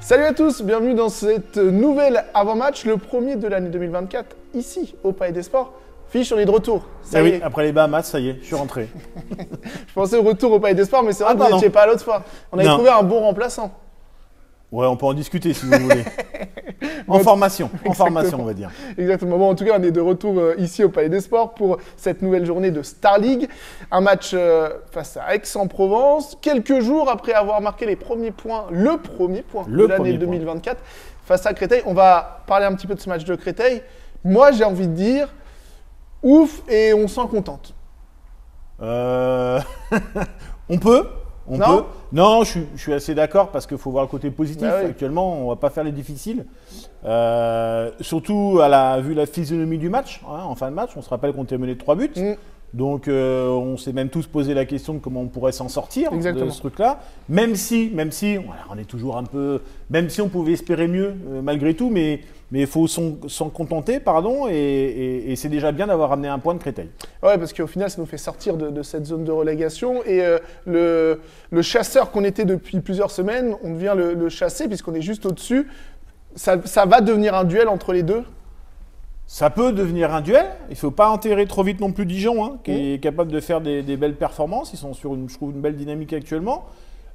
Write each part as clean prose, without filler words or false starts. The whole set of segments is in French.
Salut à tous, bienvenue dans cette nouvelle avant-match, le premier de l'année 2024, ici au Palais des Sports. Fiche, on est de retour. Ça y est. Après les Bahamas, ça y est, je suis rentré. Je pensais au retour au Palais des Sports, mais c'est vrai que vous n'étiez pas l'autre fois. On avait trouvé un bon remplaçant. Ouais, on peut en discuter si vous voulez. En formation, on va dire. Exactement. Bon, en tout cas, on est de retour ici au Palais des Sports pour cette nouvelle journée de Star League. Un match face à Aix-en-Provence, quelques jours après avoir marqué les premiers points, le premier point de l'année 2024 face à Créteil. On va parler un petit peu de ce match de Créteil. Moi, j'ai envie de dire ouf et on s'en contente. On peut. Non, je suis assez d'accord parce qu'il faut voir le côté positif. Bah oui. Actuellement, on ne va pas faire les difficiles. Surtout vu la physionomie du match, hein, en fin de match. On se rappelle qu'on était mené de 3 buts. Donc, on s'est même tous posé la question de comment on pourrait s'en sortir de ce truc-là. Même si voilà, on est toujours un peu… Même si on pouvait espérer mieux, malgré tout, mais il faut s'en contenter, et c'est déjà bien d'avoir ramené un point de Créteil. Ouais, parce qu'au final, ça nous fait sortir de cette zone de relégation. Et le chasseur qu'on était depuis plusieurs semaines, on devient le chassé, puisqu'on est juste au-dessus. Ça va devenir un duel entre les deux? Ça peut devenir un duel. Il ne faut pas enterrer trop vite non plus Dijon, hein, qui est capable de faire des belles performances. Ils sont sur, je trouve, une belle dynamique actuellement.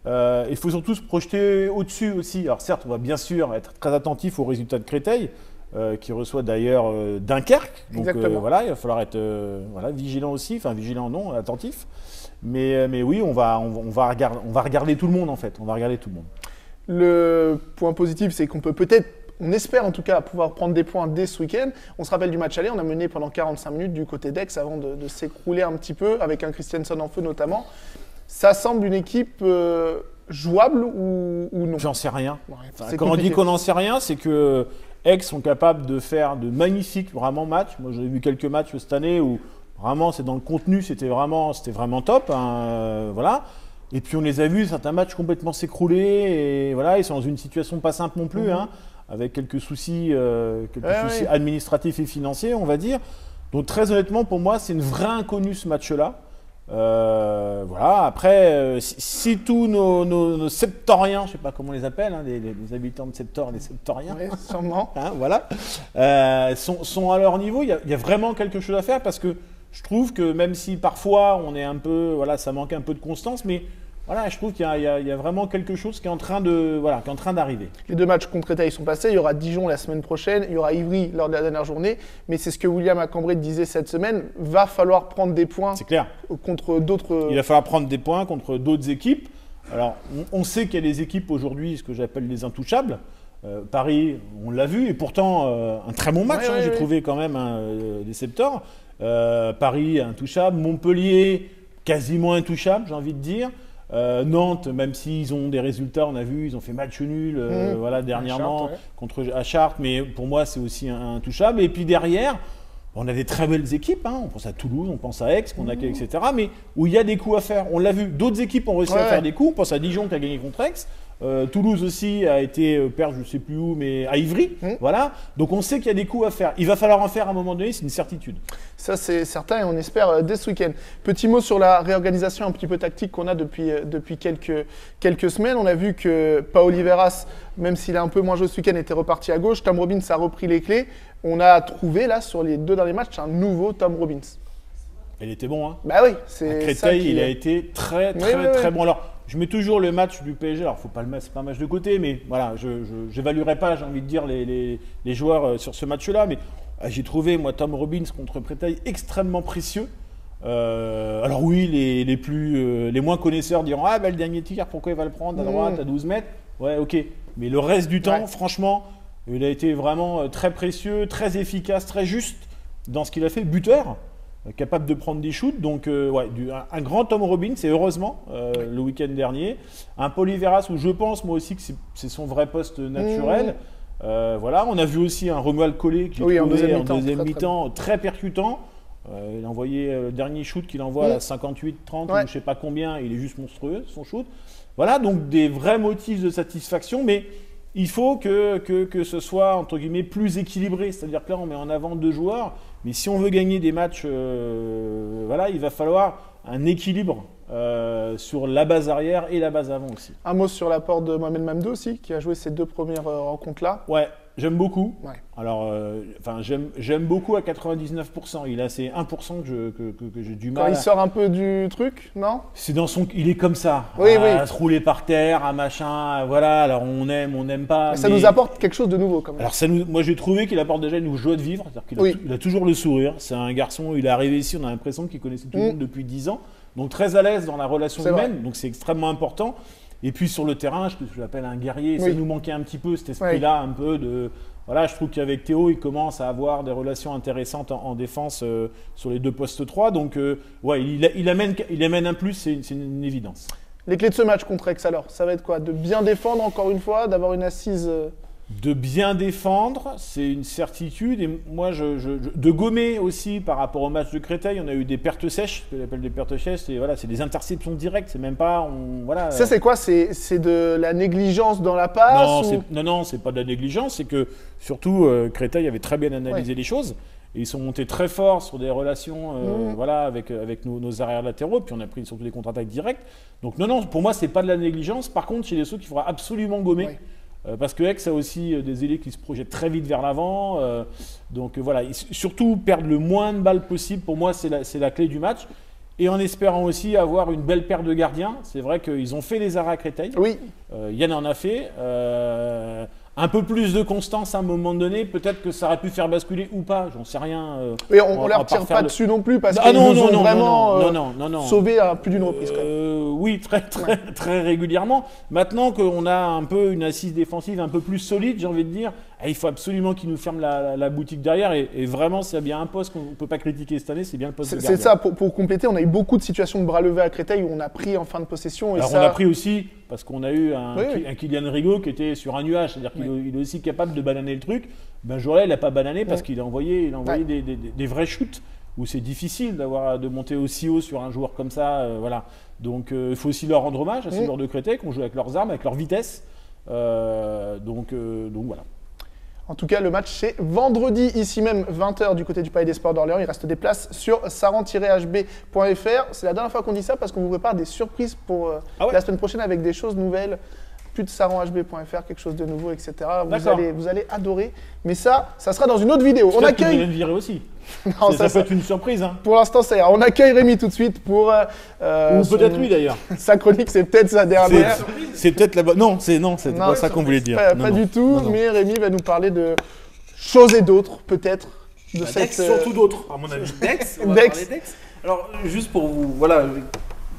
Il faut surtout se projeter au-dessus aussi. Alors certes, on va bien sûr être très attentif aux résultats de Créteil, qui reçoit d'ailleurs Dunkerque. Donc voilà, il va falloir être vigilant aussi. Enfin, vigilant non, attentif. Mais oui, on va regarder tout le monde en fait. On va regarder tout le monde. Le point positif, c'est qu'on peut peut-être, on espère en tout cas pouvoir prendre des points dès ce week-end. On se rappelle du match aller, on a mené pendant 45 minutes du côté d'Aix avant de s'écrouler un petit peu, avec un Christiansen en feu notamment. Ça semble une équipe jouable ou non? J'en sais rien. Ouais, quand on dit qu'on n'en sait rien, c'est que Aix sont capables de faire de magnifiques matchs. Moi, j'ai vu quelques matchs cette année où vraiment, c'est dans le contenu, c'était vraiment top. Hein, voilà. Et puis on les a vus, certains matchs complètement s'écrouler. Et voilà, ils sont dans une situation pas simple non plus, hein, avec quelques soucis administratifs et financiers, on va dire. Donc très honnêtement, pour moi, c'est une vraie inconnue ce match-là. Voilà. Après, si tous nos septoriens, je ne sais pas comment on les appelle, hein, les habitants de Septor, les septoriens, sûrement, hein, voilà, sont à leur niveau, il y a vraiment quelque chose à faire parce que je trouve que même si parfois on est un peu, voilà, ça manque un peu de constance, mais voilà, je trouve qu'il y a vraiment quelque chose qui est en train d'arriver. Les deux matchs contre Créteil sont passés. Il y aura Dijon la semaine prochaine, il y aura Ivry lors de la dernière journée. Mais c'est ce que William Acambray disait cette semaine. Va falloir prendre des points. C'est clair. Contre d'autres. Il va falloir prendre des points contre d'autres équipes. Alors, on sait qu'il y a des équipes aujourd'hui, ce que j'appelle les intouchables. Paris, on l'a vu, et pourtant un très bon match. J'ai trouvé quand même des Septors. Paris intouchable, Montpellier quasiment intouchable, j'ai envie de dire. Nantes, même s'ils ont des résultats, on a vu, ils ont fait match nul dernièrement à Chartres, mais pour moi c'est aussi intouchable. Et puis derrière, on a des très belles équipes, hein. On pense à Toulouse, on pense à Aix, etc. Mais où il y a des coups à faire. On l'a vu, d'autres équipes ont réussi à faire des coups. On pense à Dijon qui a gagné contre Aix. Toulouse aussi a été perdre, je ne sais plus où, mais à Ivry. Voilà. Donc on sait qu'il y a des coups à faire. Il va falloir en faire à un moment donné, c'est une certitude. Ça c'est certain et on espère dès ce week-end. Petit mot sur la réorganisation un petit peu tactique qu'on a depuis quelques semaines. On a vu que Pau Oliveras, même s'il a un peu moins joué ce week-end, était reparti à gauche. Tom Robbins a repris les clés. On a trouvé là sur les deux derniers matchs un nouveau Tom Robbins. Il était bon, hein. Bah oui, c'est Créteil, il a été très bon. Alors, je mets toujours le match du PSG. Alors, faut pas le mettre, c'est pas un match de côté, mais voilà, je n'évaluerai pas, j'ai envie de dire, les joueurs sur ce match-là. Mais j'ai trouvé, moi, Tom Robbins contre Créteil extrêmement précieux. Alors oui, les moins connaisseurs diront le dernier tir, pourquoi il va le prendre à droite, à 12 mètres? Ouais, ok. Mais le reste du temps, franchement, il a été vraiment très précieux, très efficace, très juste dans ce qu'il a fait. Buteur, capable de prendre des shoots. Donc, un grand Tom Robbins, et heureusement, le week-end dernier. Un Pau Oliveras où je pense, moi aussi, que c'est son vrai poste naturel. Voilà, on a vu aussi un Romuald Collet qui est en deuxième mi-temps très percutant. Il a envoyé le dernier shoot qu'il envoie à la 58-30 ou je ne sais pas combien. Il est juste monstrueux, son shoot. Voilà, donc des vrais motifs de satisfaction, mais il faut que ce soit, entre guillemets, plus équilibré. C'est-à-dire que là, on met en avant deux joueurs. Mais si on veut gagner des matchs, il va falloir un équilibre sur la base arrière et la base avant aussi. Un mot sur l'apport de Mohamed Mamdou aussi, qui a joué ces 2 premières rencontres-là. Ouais, j'aime beaucoup. Ouais. Alors, j'aime beaucoup à 99%. Il a ces 1% que j'ai du mal. Quand il sort un peu du truc, non? C'est dans son, il est comme ça, oui, à se rouler par terre, à machin, voilà. Alors on n'aime pas. Mais ça nous apporte quelque chose de nouveau quand même. Alors moi j'ai trouvé qu'il apporte déjà une joie de vivre, c'est-à-dire qu'il a toujours le sourire. C'est un garçon, il est arrivé ici, on a l'impression qu'il connaissait tout le monde depuis 10 ans. Donc très à l'aise dans la relation humaine, donc c'est extrêmement important. Et puis sur le terrain, ce que j'appelle un guerrier, ça nous manquait un petit peu cet esprit-là, un peu de. Voilà, je trouve qu'avec Théo, il commence à avoir des relations intéressantes en défense sur les 2 postes 3. Donc ouais, il amène un plus, c'est une évidence. Les clés de ce match contre Aix alors, ça va être quoi? De bien défendre encore une fois, d'avoir une assise. De bien défendre, c'est une certitude. Et moi, de gommer aussi par rapport au match de Créteil, on a eu des pertes sèches, ce que j'appelle des pertes sèches, c'est des interceptions directes, c'est même pas. Voilà. Ça, c'est quoi? C'est de la négligence dans la passe? Non, c'est pas de la négligence, c'est que surtout Créteil avait très bien analysé les choses. Et ils sont montés très fort sur des relations voilà, avec nos arrières latéraux, puis on a pris surtout des contre-attaques directes. Donc non, pour moi, c'est pas de la négligence. Par contre, c'est des sauts qu'il faudra absolument gommer. Oui. Parce que Aix a aussi des ailiers qui se projettent très vite vers l'avant. Donc voilà, surtout perdre le moins de balles possible, pour moi, c'est la clé du match. Et en espérant aussi avoir une belle paire de gardiens. C'est vrai qu'ils ont fait les arrêts à Créteil. Oui. Yann en a fait. Un peu plus de constance à un moment donné, peut-être que ça aurait pu faire basculer ou pas, j'en sais rien. Et on ne leur tire pas dessus non plus parce qu'ils nous ont vraiment sauvés à plus d'une reprise. Quand même. Oui, très régulièrement. Maintenant qu'on a un peu une assise défensive un peu plus solide, j'ai envie de dire, il faut absolument qu'ils nous ferment la boutique derrière. Et vraiment, s'il y a bien un poste qu'on ne peut pas critiquer cette année, c'est bien le poste de gardien. C'est ça, pour compléter, on a eu beaucoup de situations de bras levés à Créteil où on a pris en fin de possession. Alors on a pris aussi, parce qu'on a eu un Kylian Rigaud qui était sur un nuage, c'est-à-dire qu'il est aussi capable de bananer le truc. Ben Joret, il n'a pas banané parce qu'il a envoyé des vrais shoots où c'est difficile de monter aussi haut sur un joueur comme ça. Voilà. Donc il faut aussi leur rendre hommage à ces joueurs de Créteil qui ont joué avec leurs armes, avec leur vitesse. Donc voilà. En tout cas, le match, c'est vendredi, ici même, 20h du côté du Palais des Sports d'Orléans. Il reste des places sur saran-hb.fr. C'est la dernière fois qu'on dit ça parce qu'on vous prépare des surprises pour la semaine prochaine avec des choses nouvelles. Plus de saran-hb.fr, quelque chose de nouveau, etc. Vous allez adorer. Mais ça sera dans une autre vidéo. On accueille. Vous virer aussi. Non, ça peut être une surprise. Hein. Pour l'instant, ça ira. On accueille Rémi tout de suite pour. Ou peut-être lui d'ailleurs. Sa chronique, c'est peut-être sa dernière. C'est peut-être la bonne. Non, c'est pas ça qu'on voulait dire. Pas du tout. Non. Mais Rémi va nous parler de choses et d'autres, peut-être. De cette. Surtout d'autres, à mon avis. Dex. On va parler Dex. Alors, juste pour vous, voilà,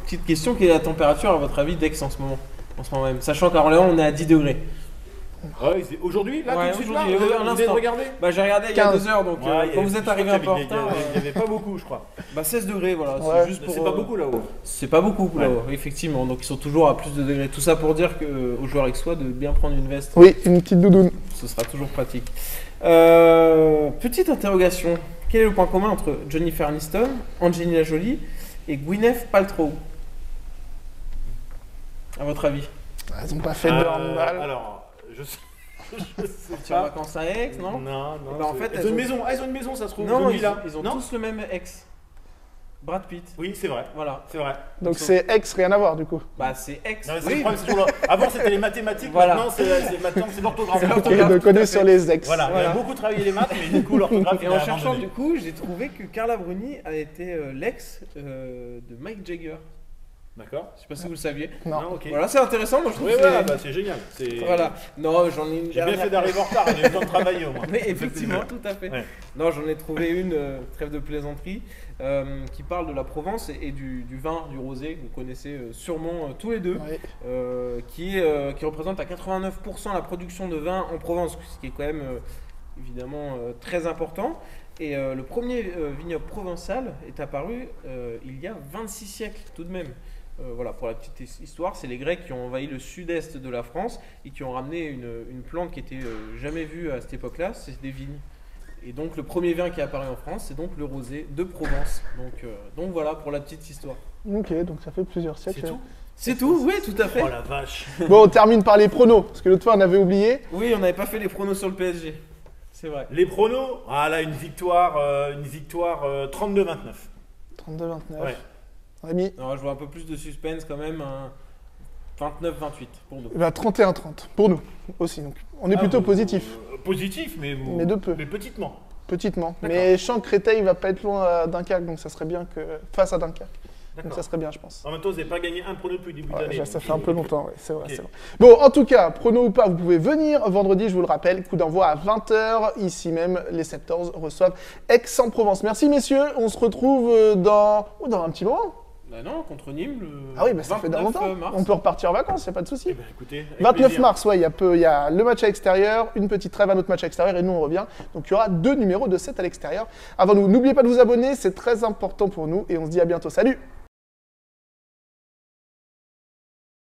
petite question, quelle est la température à votre avis Dex en ce moment même, sachant qu'à Orléans on est à 10 degrés. Ouais, aujourd'hui, là, tout de suite, regarder. Bah, j'ai regardé il y a 2 heures, donc quand vous êtes arrivé un peu en retard. Il n'y avait pas beaucoup, je crois. Bah 16 degrés, voilà. C'est pas beaucoup là-haut. C'est pas beaucoup là-haut, effectivement. Donc ils sont toujours à plus de degrés. Tout ça pour dire aux joueurs aixois de bien prendre une veste. Oui, une petite doudoune. Ce sera toujours pratique. Petite interrogation. Quel est le point commun entre Jennifer Aniston, Angelina Jolie et Gwyneth Paltrow? À votre avis? Ils n'ont pas fait de handball. Alors, je sais tu es en vacances à Aix, non? Non. Ben, en fait, ils ont une maison. Ils ont une maison, ça se trouve. Non, ils ont tous le même ex. Brad Pitt. Oui, c'est vrai. Voilà. C'est vrai. Donc c'est ex, rien à voir du coup. Bah c'est ex. Non, oui. Avant c'était les mathématiques, voilà. Maintenant c'est l'orthographe. Ok, donc on est sur les ex. Voilà. On a beaucoup travaillé les maths, mais du coup l'orthographe. Et en cherchant du coup, j'ai trouvé que Carla Bruni a été l'ex de Mike Jagger. D'accord. Je sais pas si vous le saviez. Non. Ok. Voilà, c'est intéressant. Moi, je trouve. Oui, c'est génial. Voilà. Non, j'en ai une. J'ai bien fait d'arriver en retard. J'ai eu le temps de travailler au moins. Mais effectivement, tout à fait. Ouais. Non, j'en ai trouvé une trêve de plaisanterie qui parle de la Provence et du vin, du rosé que vous connaissez sûrement tous les deux, qui représente à 89% la production de vin en Provence, ce qui est quand même évidemment très important. Et le premier vignoble provençal est apparu il y a 26 siècles tout de même. Voilà, pour la petite histoire, c'est les Grecs qui ont envahi le sud-est de la France et qui ont ramené une plante qui était jamais vue à cette époque-là, c'est des vignes. Et donc le premier vin qui est apparu en France, c'est donc le rosé de Provence. Donc voilà pour la petite histoire. Ok, donc ça fait plusieurs siècles. C'est tout. C'est tout, oui, tout à fait. Oh la vache. Bon, on termine par les pronos, parce que l'autre fois on avait oublié. Oui, on n'avait pas fait les pronos sur le PSG. C'est vrai. Les pronos, là une victoire 32-29. 32-29. Ouais. Rémi? Non, je vois un peu plus de suspense quand même. 29-28 pour nous. 31-30 pour nous aussi. Donc, on est plutôt positif. Positif, mais de peu. Mais petitement. Petitement. Mais je sens que Créteil va pas être loin à Dunkerque, donc ça serait bien que face à Dunkerque. Donc ça serait bien, je pense. En même temps, vous n'avez pas gagné un prono depuis le début d'année. Ça fait un peu longtemps, ouais, c'est vrai, Okay. c'est vrai. Bon, en tout cas, prono ou pas, vous pouvez venir vendredi, je vous le rappelle, coup d'envoi à 20h. Ici même, les Septors reçoivent Aix-en-Provence. Merci messieurs, on se retrouve dans un petit moment. Bah non, contre Nîmes, le Ah oui, ça fait longtemps. mars. On peut repartir en vacances, il n'y a pas de souci. Eh ben, écoutez, avec 29 plaisir. mars, ouais, il y a le match à l'extérieur, une petite trêve, un autre match à l'extérieur et nous on revient. Donc il y aura 2 numéros de 7 à l'extérieur. Avant nous, n'oubliez pas de vous abonner, c'est très important pour nous et on se dit à bientôt. Salut!